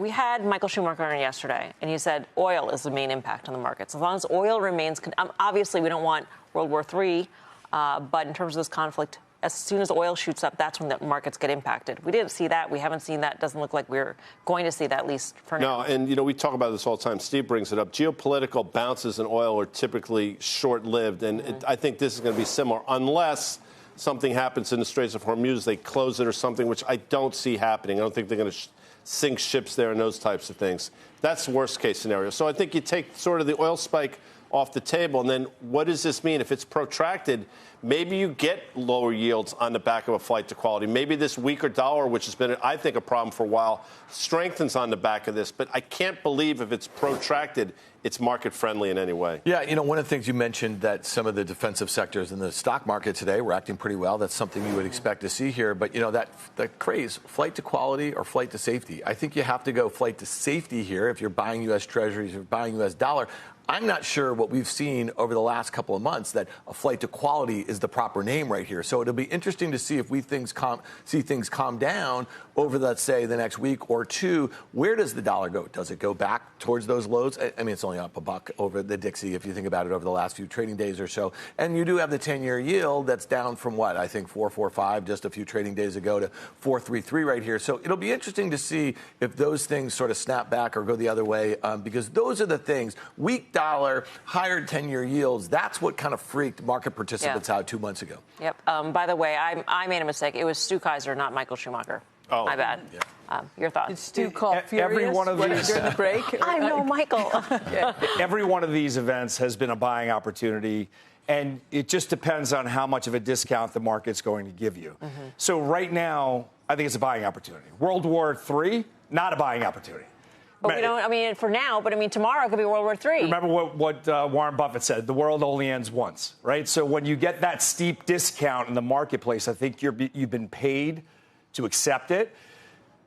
we had Michael Schumacher on yesterday, and he said oil is the main impact on the markets. As long as oil remains, obviously we don't want World War III, but in terms of this conflict, as soon as oil shoots up, that's when the markets get impacted. We didn't see that. We haven't seen that. Doesn't look like we're going to see that, at least for now. No, and, we talk about this all the time. Steve brings it up. Geopolitical bounces in oil are typically short-lived, and I think this is going to be similar unless something happens in the Straits of Hormuz, they close it or something, which I don't see happening. I don't think they're going to sink ships there and those types of things. That's the worst-case scenario. So I think you take sort of the oil spike off the table, and then what does this mean? If it's protracted, maybe you get lower yields on the back of a flight to quality. Maybe this weaker dollar, which has been, I think, a problem for a while, strengthens on the back of this. But I can't believe if it's protracted, it's market-friendly in any way. Yeah, one of the things you mentioned that some of the defensive sectors in the stock market today were acting pretty well. That's something you would expect to see here. But, that craze, flight to quality or flight to safety. I think you have to go flight to safety here if you're buying U.S. Treasuries, or buying U.S. dollar. I'm not sure what we've seen over the last couple of months that a flight to quality is the proper name right here. So it'll be interesting to see if we see things calm down over, let's say, the next week or two. Where does the dollar go? Does it go back towards those lows? I mean, it's only up $1 over the Dixie if you think about it over the last few trading days or so. And you do have the 10-year yield that's down from what? I think 4.45 just a few trading days ago to 4.33 right here. So it'll be interesting to see if those things sort of snap back or go the other way, because those are the things. Weak dollar, higher 10-year yields, that's what kind of freaked market participants out 2 months ago. Yep. By the way, I made a mistake. It was Stu Kaiser, not Michael Schumacher. Oh. My bad. Yeah. Your thoughts? Did Stu call furious every one of these during the break? I know, Michael. Every one of these events has been a buying opportunity, and it just depends on how much of a discount the market's going to give you. Mm-hmm. So right now, I think it's a buying opportunity. World War III, not a buying opportunity. But we don't, for now, but tomorrow it could be World War III. Remember what Warren Buffett said, the world only ends once, right? So when you get that steep discount in the marketplace, I think you've been paid to accept it.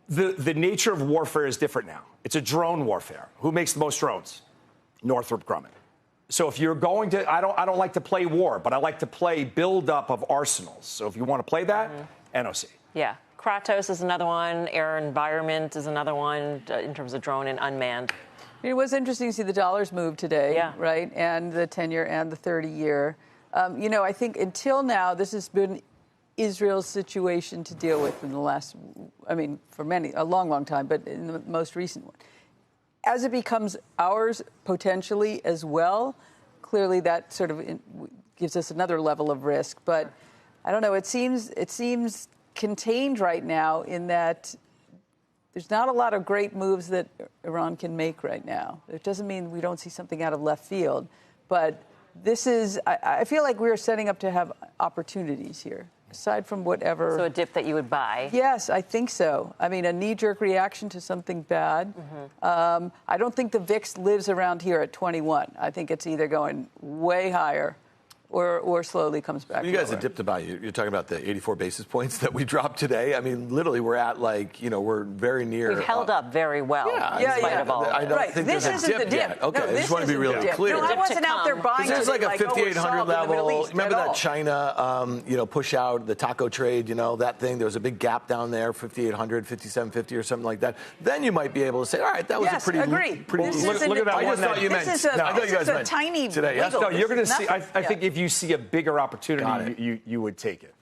The nature of warfare is different now. It's a drone warfare. Who makes the most drones? Northrop Grumman. So if you're going to, I don't like to play war, but I like to play build-up of arsenals. So if you want to play that, NOC. Yeah. Kratos is another one. Air Environment is another one in terms of drone and unmanned. It was interesting to see the dollars move today, right? And the 10-year and the 30-year. I think until now, this has been Israel's situation to deal with in the last, for a long, long time, but in the most recent one. As it becomes ours potentially as well, clearly that sort of gives us another level of risk. But I don't know, it seems contained right now in that there's not a lot of great moves that Iran can make right now. It doesn't mean we don't see something out of left field, but this is, I feel like we're setting up to have opportunities here, aside from whatever. So a dip that you would buy? Yes, I think so. A knee-jerk reaction to something bad. Mm-hmm. I don't think the VIX lives around here at 21. I think it's either going way higher or slowly comes back. You guys have dipped about, you're talking about the 84 basis points that we dropped today. Literally, we're at we're very near. We've held up very well in spite of all I don't think this there's isn't a dip the dip yet. Okay, no, I just want to be really clear. No, I wasn't out there buying. There's like a 5,800 level. Remember that all. China, push out the taco trade, that thing? There was a big gap down there, 5,800, 5,750 or something like that. Then you might be able to say, all right, that was a pretty. Look at that. I just thought you meant. I thought you guys meant tiny today. No, you're going to see. I think if you see a bigger opportunity, you would take it.